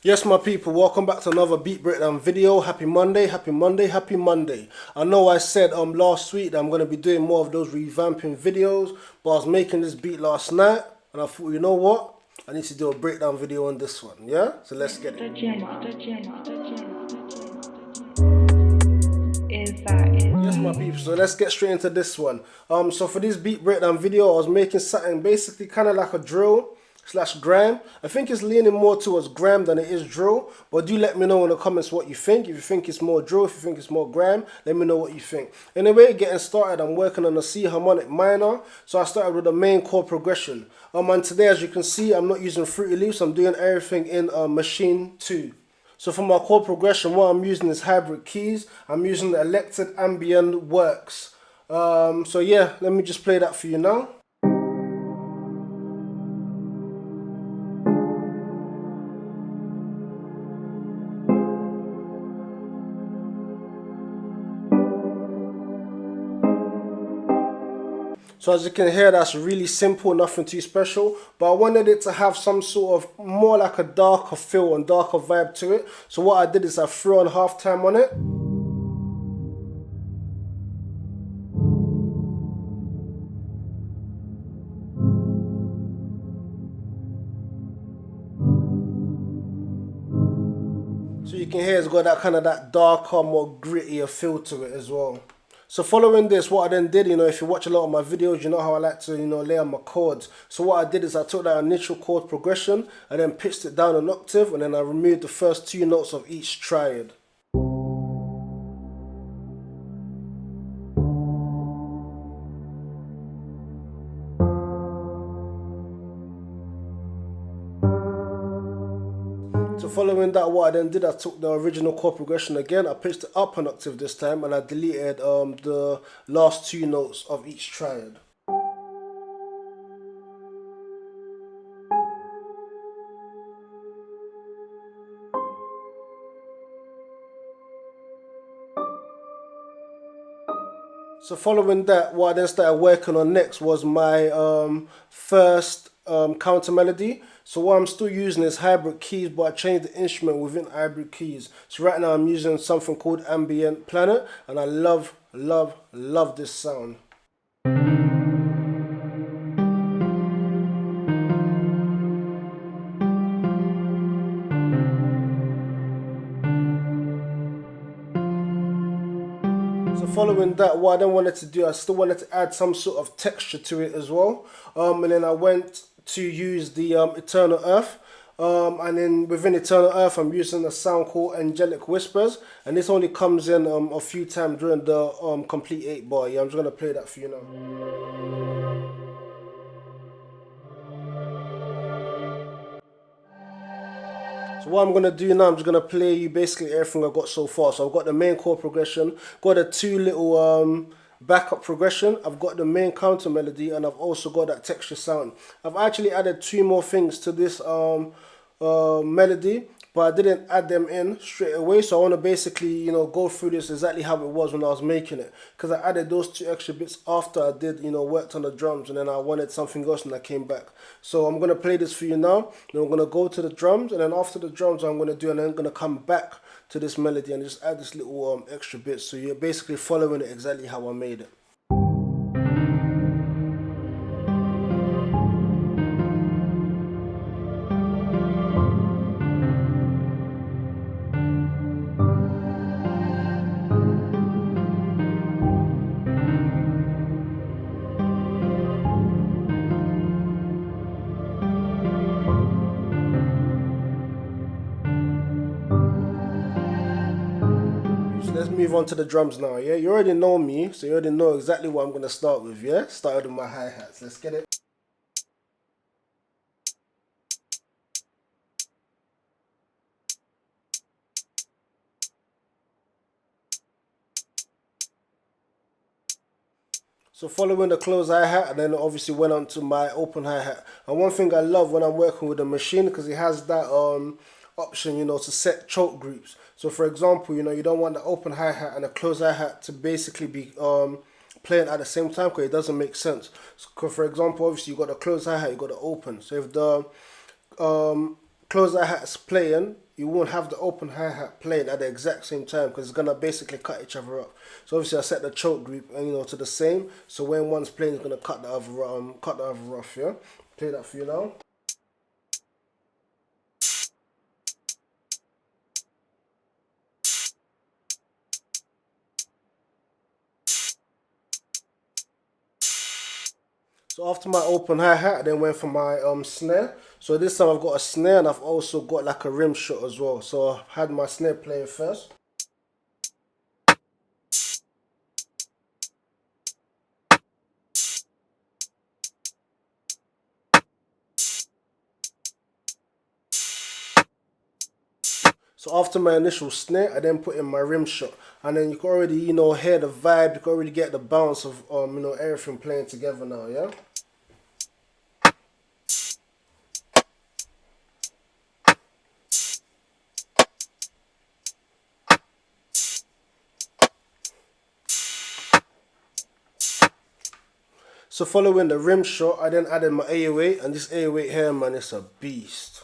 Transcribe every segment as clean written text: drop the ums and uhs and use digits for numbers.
Yes, my people, welcome back to another beat breakdown video. Happy Monday, happy Monday, happy Monday. I know I said last week that I'm going to be doing more of those revamping videos, but I was making this beat last night and I thought, you know what? I need to do a breakdown video on this one, yeah? So let's get it. Yes, my people, so let's get straight into this one. So for this beat breakdown video, I was making something basically kind of like a drill slash grime. I think it's leaning more towards grime than it is drill, but do let me know in the comments what you think. If you think it's more drill, if you think it's more grime, let me know what you think. Anyway, getting started, I'm working on a C harmonic minor, so I started with the main chord progression. And today, as you can see, I'm not using Fruity Loops, I'm doing everything in Maschine2. So for my chord progression, what I'm using is hybrid keys. I'm using the elected ambient works. So yeah, let me just play that for you now. So as you can hear, that's really simple, nothing too special. But I wanted it to have some sort of more like a darker feel and darker vibe to it. So what I did is I threw on halftime on it. So you can hear it's got that kind of that darker, more grittier feel to it as well. So following this, what I then did, if you watch a lot of my videos, you know how I like to, lay on my chords. So what I did is I took that initial chord progression and then pitched it down an octave, and then I removed the first two notes of each triad. So following that, what I then did, I took the original chord progression again, I pitched it up an octave this time, and I deleted the last two notes of each triad. So following that, what I then started working on next was my first counter melody. So what I'm still using is hybrid keys, but I changed the instrument within hybrid keys. So right now I'm using something called Ambient Planet, and I love, love, love this sound. So following that, what I then wanted to do, I still wanted to add some sort of texture to it as well. And then I went to use the Eternal Earth. And then within Eternal Earth, I'm using a sound called Angelic Whispers. And this only comes in a few times during the complete 8 bar. Yeah, I'm just going to play that for you now. So what I'm going to do now, I'm just going to play you basically everything I've got so far. So I've got the main chord progression, got the two little backup progression, I've got the main counter melody, and I've also got that texture sound. I've actually added two more things to this melody, but I didn't add them in straight away. So I want to basically, go through this exactly how it was when I was making it, because I added those two extra bits after I did, worked on the drums, and then I wanted something else and I came back. So I'm going to play this for you now, then I'm going to go to the drums, and then after the drums I'm going to do, and then I'm going to come back to this melody and just add this little extra bit. So you're basically following it exactly how I made it. Let's move on to the drums now, yeah? You already know me, so you already know exactly what I'm going to start with, yeah? Start with my hi-hats. Let's get it. So following the close hi-hat, and then obviously went on to my open hi-hat. And one thing I love when I'm working with a machine, because it has that option, to set choke groups. So for example, you don't want the open hi-hat and the close hi-hat to basically be playing at the same time, because it doesn't make sense. So for example, obviously you got the close hi-hat, you got the open. So if the close hi-hat is playing, you won't have the open hi-hat playing at the exact same time because it's gonna basically cut each other up. So obviously I set the choke group to the same. So when one's playing, it's gonna cut the other off. Yeah, play that for you now. So after my open hi-hat, I then went for my snare. So this time I've got a snare and I've also got like a rim shot as well. So I had my snare playing first. So after my initial snare, I then put in my rim shot, and then you can already, hear the vibe. You can already get the bounce of, everything playing together now, yeah. So following the rim shot, I then added my 808, and this 808 here, man, it's a beast.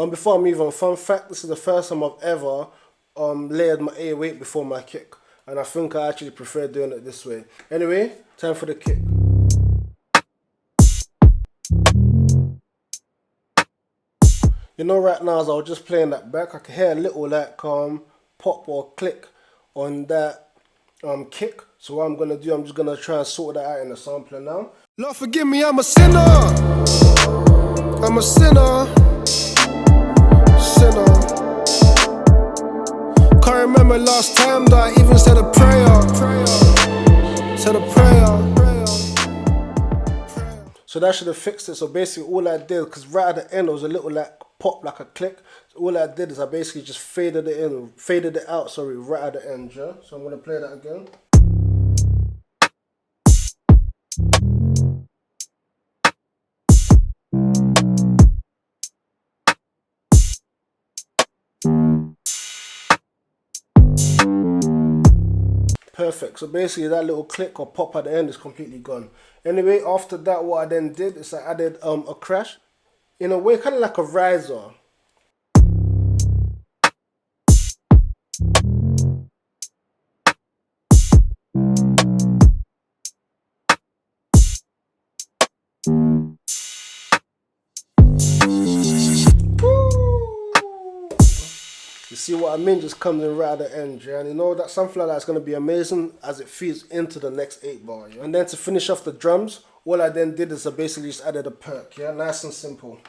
Before I move on, fun fact, this is the first time I've ever layered my 808 before my kick, and I think I actually prefer doing it this way. Anyway, time for the kick. Right now as I was just playing that back, I can hear a little like pop or click on that kick. So what I'm gonna do, I'm just gonna try and sort that out in the sampler now. Lord forgive me, I'm a sinner. I'm a sinner. Can't remember last time that I even said a prayer. Said a prayer. So that should have fixed it. So basically all I did, because right at the end it was a little like pop, like a click. So all I did is I basically just faded it out, right at the end, yeah? So I'm gonna play that again. Perfect. So basically that little click or pop at the end is completely gone. Anyway, after that, what I then did is I added a crash. In a way, kind of like a riser. You see what I mean? Just comes in right at the end, yeah? And that something like that's going to be amazing as it feeds into the next 8 bar, yeah? And then to finish off the drums, all I then did is I basically just added a perk, yeah? Nice and simple.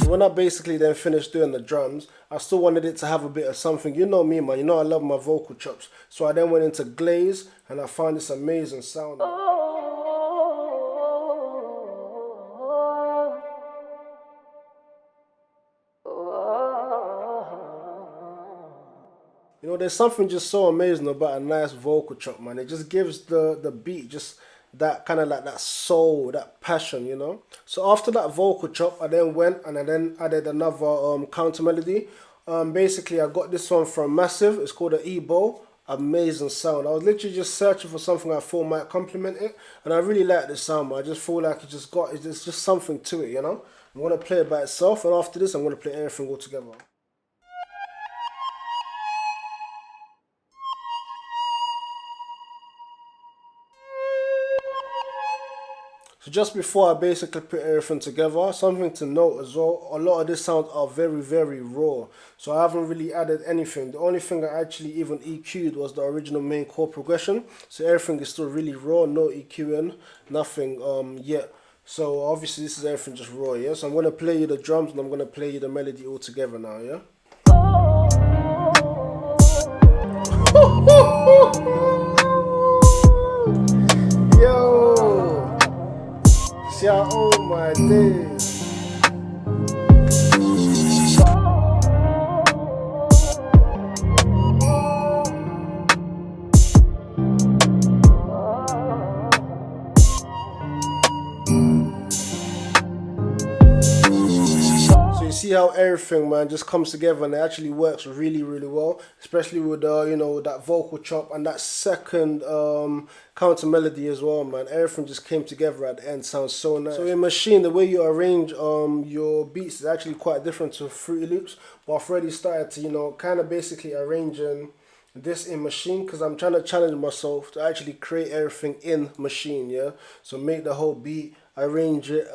When I basically then finished doing the drums, I still wanted it to have a bit of something. You know me, man. I love my vocal chops. So I then went into glaze and I found this amazing sound. There's something just so amazing about a nice vocal chop, man. It just gives the beat just that kind of like that soul, that passion, So after that vocal chop, I then went and I then added another counter melody. Basically, I got this one from Massive. It's called an E-bow. Amazing sound. I was literally just searching for something I thought might complement it, and I really like this sound, man. I just feel like it's just something to it, I'm gonna play it by itself, and after this, I'm gonna play everything all together. So just before I basically put everything together, something to note as well, a lot of these sounds are very, very raw. So I haven't really added anything. The only thing I actually even EQ'd was the original main chord progression. So everything is still really raw, no EQing, nothing yet. So obviously this is everything just raw, yeah? So I'm going to play you the drums and I'm going to play you the melody all together now, yeah? Yo! Yeah, oh my days. see how everything, man, just comes together and it actually works really, really well, especially with you know, that vocal chop and that second counter melody as well, man. Everything just came together at the end. Sounds so nice. So in Maschine, the way you arrange your beats is actually quite different to Fruity Loops, but I've already started to, you know, kind of basically arranging this in Maschine, because I'm trying to challenge myself to actually create everything in Maschine, yeah. So make the whole beat, arrange it,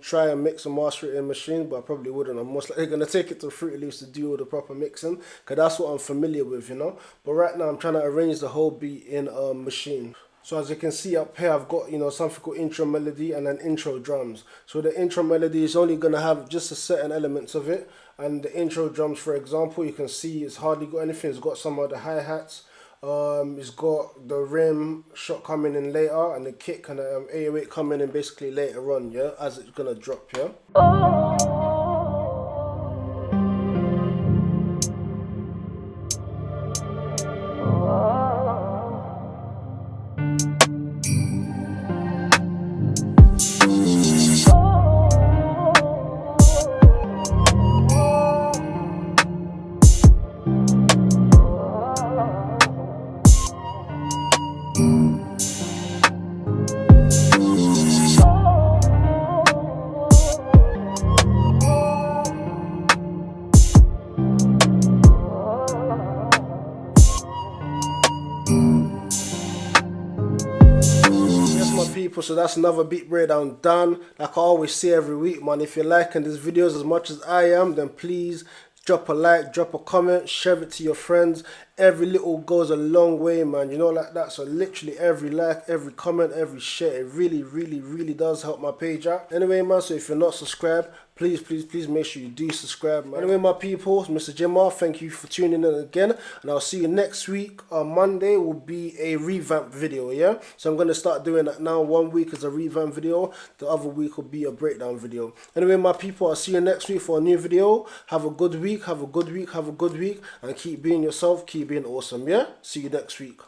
try and mix and master it in Maschine, but I probably wouldn't. I'm most likely gonna take it to Fruity Loops to do all the proper mixing, because that's what I'm familiar with, you know. But right now I'm trying to arrange the whole beat in Maschine. So as you can see up here, I've got, you know, something called intro melody and then intro drums. So the intro melody is only gonna have just a certain elements of it, and the intro drums, for example, you can see it's hardly got anything. It's got some of the hi-hats, it's got the rim shot coming in later, and the kick and the 808 coming in basically later on, yeah, as it's gonna drop, yeah. People, so that's another beat breakdown done. Like I always say every week, man, if you're liking these videos as much as I am, then please drop a like, drop a comment, share it to your friends. Every little goes a long way, man, you know, like that. So literally every like, every comment, every share, it really does help my page out. Anyway, man, so if you're not subscribed, please make sure you do subscribe, man. Anyway, my people, Mr. Jimar, thank you for tuning in again, and I'll see you next week. On Monday will be a revamp video, yeah? So I'm going to start doing that now. 1 week is a revamp video, the other week will be a breakdown video. Anyway, my people, I'll see you next week for a new video. Have a good week, have a good week, have a good week, and keep being yourself, keep being awesome, yeah? See you next week.